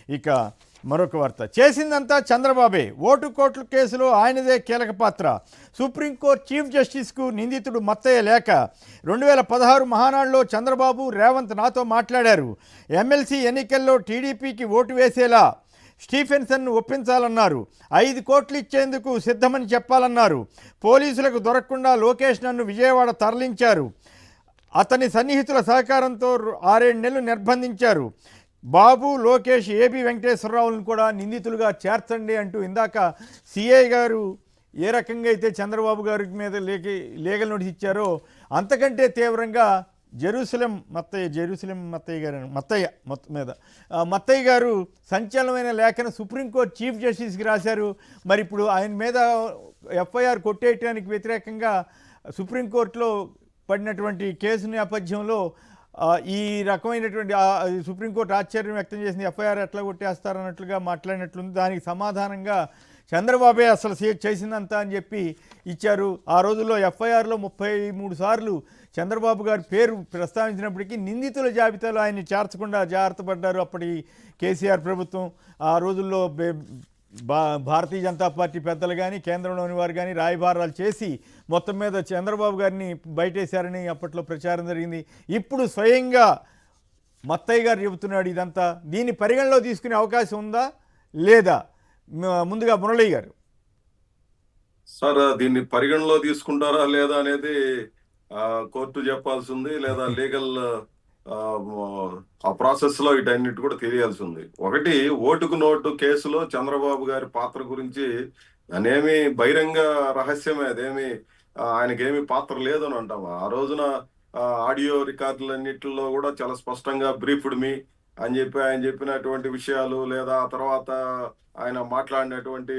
ఇక మరొక వార్త, చేసిందంతా చంద్రబాబే, ఓటు కోట్ల కేసులో ఆయనదే కీలక పాత్ర. సుప్రీంకోర్టు చీఫ్ జస్టిస్కు నిందితుడు మత్తయ్య లేఖ. 2016 మహానాడులో చంద్రబాబు, రేవంత్ నాతో మాట్లాడారు. ఎమ్మెల్సీ ఎన్నికల్లో టీడీపీకి ఓటు వేసేలా స్టీఫెన్సన్ను ఒప్పించాలన్నారు. 5 కోట్లు ఇచ్చేందుకు సిద్ధమని చెప్పాలన్నారు. పోలీసులకు దొరకకుండా లోకేష్ నన్ను విజయవాడ తరలించారు. అతని సన్నిహితుల సహకారంతో 6-7 నెలలు నిర్బంధించారు. బాబు, లోకేష్, ఏబి వెంకటేశ్వరరావులను కూడా నిందితులుగా చేర్చండి అంటూ ఇందాక సిఐ గారు ఏ రకంగా అయితే చంద్రబాబు గారి మీద లీగల్ నోటీస్ ఇచ్చారో అంతకంటే తీవ్రంగా మత్తయ్య గారు సంచలనమైన లేఖను సుప్రీంకోర్టు చీఫ్ జస్టిస్కి రాశారు. మరి ఇప్పుడు ఆయన మీద ఎఫ్ఐఆర్ కొట్టేయటానికి వ్యతిరేకంగా సుప్రీంకోర్టులో పడినటువంటి కేసు నేపథ్యంలో ఈ రకమైనటువంటి సుప్రీంకోర్టు ఆశ్చర్యం వ్యక్తం చేసింది. ఎఫ్ఐఆర్ ఎట్లా కొట్టేస్తారన్నట్లుగా మాట్లాడినట్లుంది. దానికి సమాధానంగా చంద్రబాబే అసలు చేసిందంతా అని చెప్పి ఇచ్చారు. ఆ రోజుల్లో ఎఫ్ఐఆర్లో 33 సార్లు చంద్రబాబు గారి పేరు ప్రస్తావించినప్పటికీ నిందితుల జాబితాలో ఆయన్ని చేర్చకుండా జాగ్రత్త పడ్డారు అప్పటి కేసీఆర్ ప్రభుత్వం. ఆ రోజుల్లో భారతీయ జనతా పార్టీ పెద్దలు కానీ కేంద్రంలోని వారు కానీ రాయబారాలు చేసి మొత్తం మీద చంద్రబాబు గారిని బయటేశారని అప్పట్లో ప్రచారం జరిగింది. ఇప్పుడు స్వయంగా మత్తయ్య గారు చెబుతున్నాడు ఇదంతా. దీన్ని పరిగణలో తీసుకునే అవకాశం ఉందా లేదా? ముందుగా మురళి గారు. సార్, దీన్ని పరిగణలో తీసుకుంటారా లేదా అనేది కోర్టు చెప్పాల్సి ఉంది, లేదా లీగల్ ఆ ప్రాసెస్ లో వీటన్నిటి కూడా తెలియాల్సి ఉంది. ఒకటి, ఓటుకు నోటు కేసులో చంద్రబాబు గారి పాత్ర గురించి అదేమి బహిరంగ రహస్యమే, అదేమి ఆయనకేమి పాత్ర లేదు అని అంటాము. ఆ రోజున ఆడియో రికార్డులన్నిటిలో కూడా చాలా స్పష్టంగా బ్రీఫ్డ్ మీ అని చెప్పి ఆయన చెప్పినటువంటి విషయాలు, లేదా ఆ తర్వాత ఆయన మాట్లాడినటువంటి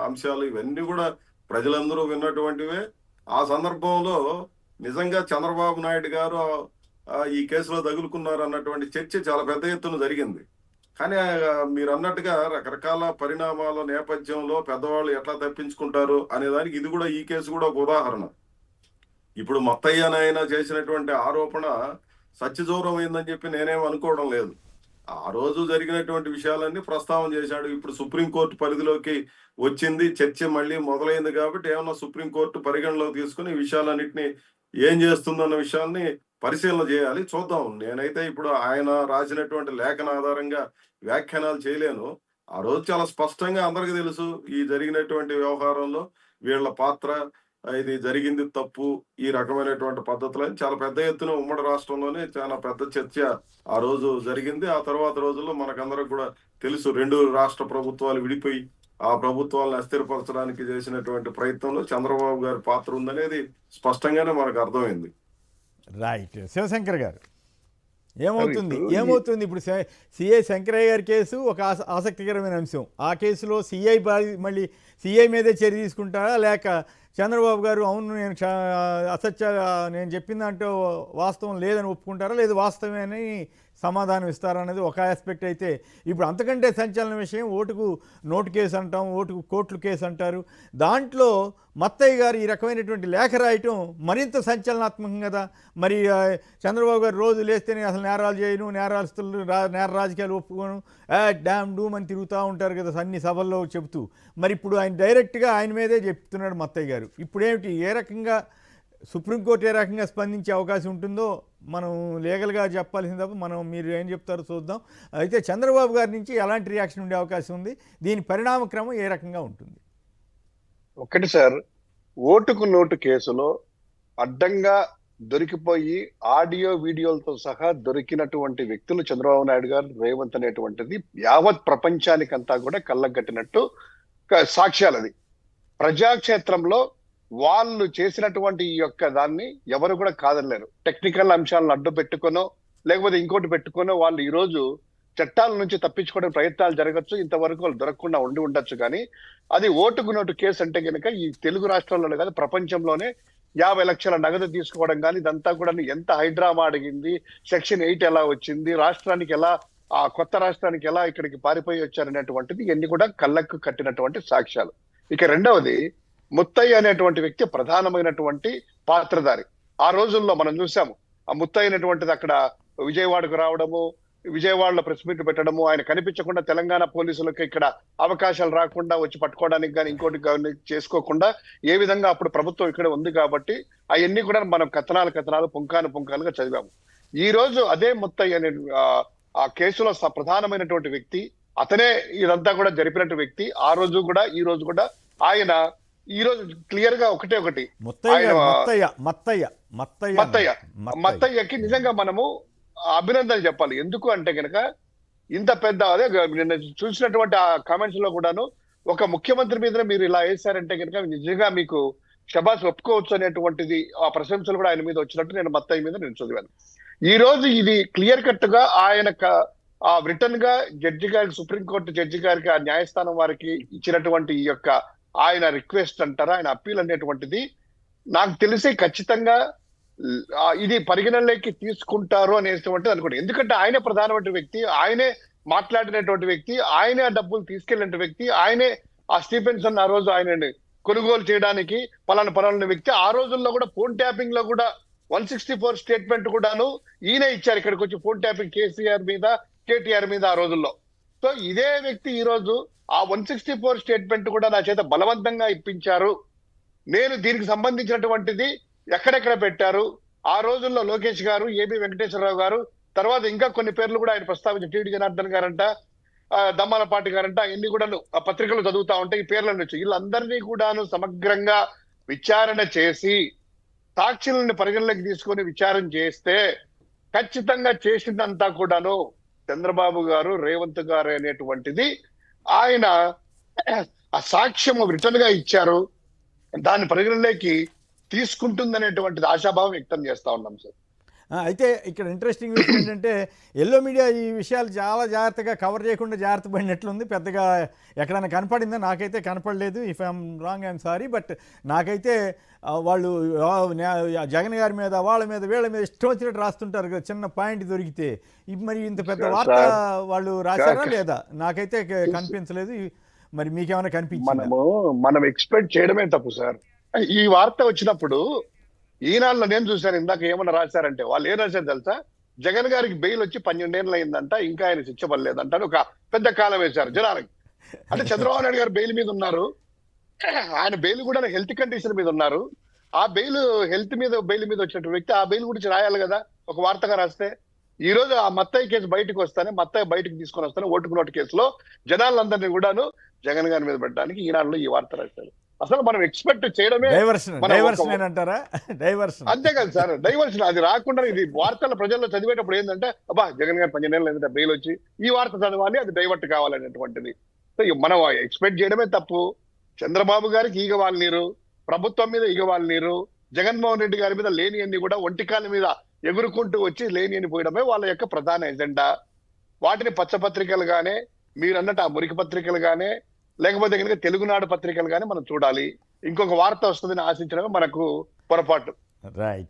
అంశాలు ఇవన్నీ కూడా ప్రజలందరూ విన్నటువంటివే. ఆ సందర్భంలో నిజంగా చంద్రబాబు నాయుడు గారు ఈ కేసులో తగులుకున్నారు అన్నటువంటి చర్చ చాలా పెద్ద ఎత్తున జరిగింది. కానీ మీరు అన్నట్టుగా రకరకాల పరిణామాల నేపథ్యంలో పెద్దవాళ్ళు ఎట్లా తప్పించుకుంటారు అనే దానికి ఇది కూడా, ఈ కేసు కూడా ఒక ఉదాహరణ. ఇప్పుడు మత్తయ్యనైనా చేసినటువంటి ఆరోపణ సత్యదూరం అయిందని చెప్పి నేనేం అనుకోవడం లేదు. ఆ రోజు జరిగినటువంటి విషయాలన్నీ ప్రస్తావన చేశాడు. ఇప్పుడు సుప్రీంకోర్టు పరిధిలోకి వచ్చింది, చర్చ మళ్ళీ మొదలైంది కాబట్టి ఏమన్నా సుప్రీంకోర్టు పరిగణలోకి తీసుకుని ఈ విషయాలన్నింటినీ ఏం చేస్తుందన్న విషయాల్ని పరిశీలన చేయాలి, చూద్దాం. నేనైతే ఇప్పుడు ఆయన రాసినటువంటి లేఖన ఆధారంగా వ్యాఖ్యానాలు చేయలేను. ఆ రోజు చాలా స్పష్టంగా అందరికీ తెలుసు ఈ జరిగినటువంటి వ్యవహారంలో వీళ్ళ పాత్ర, ఇది జరిగింది తప్పు, ఈ రకమైనటువంటి పద్ధతులని చాలా పెద్ద ఎత్తున ఉమ్మడి రాష్ట్రంలోనే చాలా పెద్ద చర్చ ఆ రోజు జరిగింది. ఆ తర్వాత రోజుల్లో మనకందరికి కూడా తెలుసు, 2 రాష్ట్ర ప్రభుత్వాలు విడిపోయి ఆ ప్రభుత్వాలను అస్థిరపరచడానికి చేసినటువంటి ప్రయత్నంలో చంద్రబాబు గారి పాత్ర ఉందనేది స్పష్టంగానే మనకు అర్థమైంది. రైట్. శివశంకర్ గారు, ఏమవుతుంది ఇప్పుడు సిఐ శంకరయ్య గారి కేసు ఒక ఆసక్తికరమైన అంశం. ఆ కేసులో మళ్ళీ సిఐ మీదే చర్య తీసుకుంటారా, లేక చంద్రబాబు గారు అవును నేను నేను చెప్పిందంటే వాస్తవం లేదని ఒప్పుకుంటారా, లేదు వాస్తవమే అని సమాధానం ఇస్తారనేది ఒక ఆస్పెక్ట్. అయితే ఇప్పుడు అంతకంటే సంచలన విషయం ఓటుకు నోటు కేసు అంటాం, ఓటుకు కోట్లు కేసు అంటారు. దాంట్లో మత్తయ్య గారు ఈ రకమైనటువంటి లేఖ రాయటం మరింత సంచలనాత్మకం కదా. మరి చంద్రబాబు గారు రోజు లేస్తేనే అసలు నేరాలు చేయను, నేరాస్తులు నేర రాజకీయాలు ఒప్పుకోను, డ్యామ్ డూమ్ అని తిరుగుతూ ఉంటారు కదా అన్ని సభల్లో చెబుతూ. మరి ఇప్పుడు ఆయన డైరెక్ట్గా ఆయన మీదే చెప్తున్నాడు మత్తయ్య గారు. ఇప్పుడేమిటి, ఏ రకంగా సుప్రీంకోర్టు ఏ రకంగా స్పందించే అవకాశం ఉంటుందో మనం లీగల్గా చెప్పాల్సింది తప్ప మీరు ఏం చెప్తారో చూద్దాం. అయితే చంద్రబాబు గారి నుంచి ఎలాంటి రియాక్షన్ ఉండే అవకాశం ఉంది, దీని పరిణామక్రమం ఏ రకంగా ఉంటుంది? ఒకటి సార్, ఓటుకు నోటు కేసులో అడ్డంగా దొరికిపోయి ఆడియో వీడియోలతో సహా దొరికినటువంటి వ్యక్తులు చంద్రబాబు నాయుడు గారు, రేవంత్ అనేటువంటిది యావత్ ప్రపంచానికంతా కూడా కళ్ళగట్టినట్టు సాక్ష్యాలది. ప్రజాక్షేత్రంలో వాళ్ళు చేసినటువంటి ఈ యొక్క దాన్ని ఎవరు కూడా కాదనలేరు. టెక్నికల్ అంశాలను అడ్డు పెట్టుకునో లేకపోతే ఇంకోటి పెట్టుకునో వాళ్ళు ఈ రోజు చట్టాల నుంచి తప్పించుకోవడానికి ప్రయత్నాలు జరగచ్చు, ఇంతవరకు వాళ్ళు దొరకకుండా ఉండి ఉండొచ్చు. కానీ అది ఓటుకు నోటు కేసు అంటే కనుక ఈ తెలుగు రాష్ట్రాల్లోనే కాదు ప్రపంచంలోనే 50 లక్షల నగదు తీసుకోవడం కానీ ఇదంతా కూడా ఎంత హైడ్రామా అడిగింది, సెక్షన్ 8 ఎలా వచ్చింది, రాష్ట్రానికి ఎలా ఆ కొత్త రాష్ట్రానికి ఎలా ఇక్కడికి పారిపోయి వచ్చారనేటువంటిది ఇవన్నీ కూడా కళ్ళకు కట్టినటువంటి సాక్ష్యాలు. ఇక రెండవది, ముత్తయ్య అనేటువంటి వ్యక్తి ప్రధానమైనటువంటి పాత్రధారి. ఆ రోజుల్లో మనం చూసాము, ఆ ముత్తయ్య అనేటువంటిది అక్కడ విజయవాడకు రావడము, విజయవాడలో ప్రెస్ మీట్ పెట్టడము, ఆయన కనిపించకుండా తెలంగాణ పోలీసులకు ఇక్కడ అవకాశాలు రాకుండా వచ్చి పట్టుకోవడానికి కానీ ఇంకోటి కానీ చేసుకోకుండా ఏ విధంగా అప్పుడు ప్రభుత్వం ఇక్కడ ఉంది కాబట్టి అవన్నీ కూడా మనం కథనాలు పుంకాలుగా చదివాము. ఈ రోజు అదే ముత్తయ్య అనే ఆ కేసులో ప్రధానమైనటువంటి వ్యక్తి, అతనే ఇదంతా కూడా జరిపినట్టు వ్యక్తి. ఆ రోజు కూడా ఈ రోజు కూడా ఆయన ఈ రోజు క్లియర్ గా ఒకటి మత్తయ్యకి నిజంగా మనము అభినందనలు చెప్పాలి. ఎందుకు అంటే కనుక ఇంత పెద్ద అదే నిన్న చూసినటువంటి ఆ కామెంట్స్ లో కూడాను ఒక ముఖ్యమంత్రి మీద మీరు ఇలా వేశారంటే కనుక నిజంగా మీకు శబాస్ ఒప్పుకోవచ్చు అనేటువంటిది ఆ ప్రశంసలు కూడా ఆయన మీద వచ్చినట్టు నేను మత్తయ్య మీద నేను చదివాను. ఈ రోజు ఇది క్లియర్ కట్ గా ఆయన ఆ రిటర్న్ గా జడ్జి గారికి, సుప్రీంకోర్టు జడ్జి గారికి, ఆ న్యాయస్థానం వారికి ఇచ్చినటువంటి ఈ యొక్క ఆయన రిక్వెస్ట్ అంటారా, ఆయన అప్పీల్ అనేటువంటిది నాకు తెలిసి ఖచ్చితంగా ఇది పరిగణనలోకి తీసుకుంటారు అనేటువంటిది అనుకోండి. ఎందుకంటే ఆయనే ప్రధానమైన వ్యక్తి, ఆయనే మాట్లాడినటువంటి వ్యక్తి, ఆయనే ఆ డబ్బులు తీసుకెళ్లిన వ్యక్తి, ఆయనే ఆ స్టీఫెన్సన్ ఆ రోజు ఆయన కొనుగోలు చేయడానికి పలానా వ్యక్తి. ఆ రోజుల్లో కూడా ఫోన్ ట్యాపింగ్ లో కూడా 164 స్టేట్మెంట్ కూడాను ఈయన ఇచ్చారు ఇక్కడికి వచ్చి, ఫోన్ ట్యాపింగ్ కేసీఆర్ మీద, కేటీఆర్ మీద ఆ రోజుల్లో. సో ఇదే వ్యక్తి ఈ రోజు ఆ 164 స్టేట్మెంట్ కూడా నా చేత బలవంతంగా ఇప్పించారు, నేను దీనికి సంబంధించినటువంటిది ఎక్కడెక్కడ పెట్టారు, ఆ రోజుల్లో లోకేష్ గారు, ఏబి వెంకటేశ్వరరావు గారు, తర్వాత ఇంకా కొన్ని పేర్లు కూడా ఆయన ప్రస్తావించారు, టీడీ జనార్దన్ గారంట, దమ్మాలపాటి గారంట, ఎన్ని కూడాను ఆ పత్రికలు చదువుతా ఉంటే ఈ పేర్లను వచ్చి వీళ్ళందరినీ కూడాను సమగ్రంగా విచారణ చేసి సాక్షులను పరిగణలోకి తీసుకొని విచారణ చేస్తే ఖచ్చితంగా చేసిందంతా కూడాను చంద్రబాబు గారు, రేవంత్ గారు అనేటువంటిది ఆయన ఆ సాక్ష్యం రిటర్న్ గా ఇచ్చారు, దాన్ని పరిగణలోకి తీసుకుంటుందనేటువంటిది ఆశాభావం వ్యక్తం చేస్తా ఉన్నాం సార్. అయితే ఇక్కడ ఇంట్రెస్టింగ్ విషయం ఏంటంటే ఎల్లో మీడియా ఈ విషయాలు చాలా జాగ్రత్తగా కవర్ చేయకుండా జాగ్రత్త పడినట్లుంది. పెద్దగా ఎక్కడైనా కనపడిందా? నాకైతే కనపడలేదు. If I'm wrong I'm sorry. But నాకైతే వాళ్ళు జగన్ గారి మీద, వాళ్ళ మీద, వీళ్ళ మీద ఇష్టం వచ్చినట్టు రాస్తుంటారు కదా, చిన్న పాయింట్ దొరికితే. మరి ఇంత పెద్ద వార్త వాళ్ళు రాశారా లేదా? నాకైతే కనిపించలేదు. మరి మీకేమైనా కనిపించింది? మనం ఎక్స్పెక్ట్ చేయడమే తప్పు సార్. ఈ వార్త వచ్చినప్పుడు ఈనాడులో నేను చూశాను, ఇందాక ఏమన్నా రాశారంటే వాళ్ళు ఏం రాశారు తెలుసా? జగన్ గారికి బెయిల్ వచ్చి 12 ఏళ్ళు అయిందంట, ఇంకా ఆయన శిక్ష పడలేదంట, ఒక పెద్ద కాలం వేశారు జనాలకి. అంటే చంద్రబాబు నాయుడు గారు బెయిల్ మీద ఉన్నారు, ఆయన బెయిల్ కూడా హెల్త్ కండిషన్ మీద ఉన్నారు. ఆ బెయిల్ బెయిల్ మీద వచ్చినట్టు వ్యక్తి ఆ బెయిల్ గురించి రాయాలి కదా ఒక వార్తగా రాస్తే. ఈ రోజు ఆ మత్తయ్య కేసు బయటకు వస్తానే, మత్తయ్య బయటకు తీసుకొని వస్తానే ఓటుకు నోటు కేసులో జనాలందరినీ కూడాను జగన్ గారి మీద పెట్టడానికి ఈనాడులో ఈ వార్త రాశారు. అసలు మనం ఎక్స్పెక్ట్ చేయడమే అంతే కదా సార్, డైవర్షన్. అది రాకుండా ఇది వార్తల ప్రజల్లో చదివేటప్పుడు ఏంటంటే అబ్బా జగన్ గారు 12 ఏళ్ళు ఏంటంటే బెయిల్ వచ్చి ఈ వార్త చదవాలి, అది డైవర్ట్ కావాలనేటువంటిది. సో మనం ఎక్స్పెక్ట్ చేయడమే తప్పు. చంద్రబాబు గారికి ఈగ వాళ్ళ నీరు, ప్రభుత్వం మీద ఈగ వాళ్ళ నీరు, జగన్మోహన్ రెడ్డి గారి మీద లేని అన్ని కూడా ఒంటికాల మీద ఎగురుకుంటూ వచ్చి లేని అని పోయడమే వాళ్ళ యొక్క ప్రధాన ఎజెండా. వాటిని పచ్చపత్రికలు గానే, మీరు అన్నట్టు ఆ మురికి పత్రికలు గానే, లేకపోతే కనుక తెలుగునాడు పత్రికలు కానీ మనం చూడాలి. ఇంకొక వార్త వస్తుందని ఆశించడమే మనకు పొరపాటు. రైట్.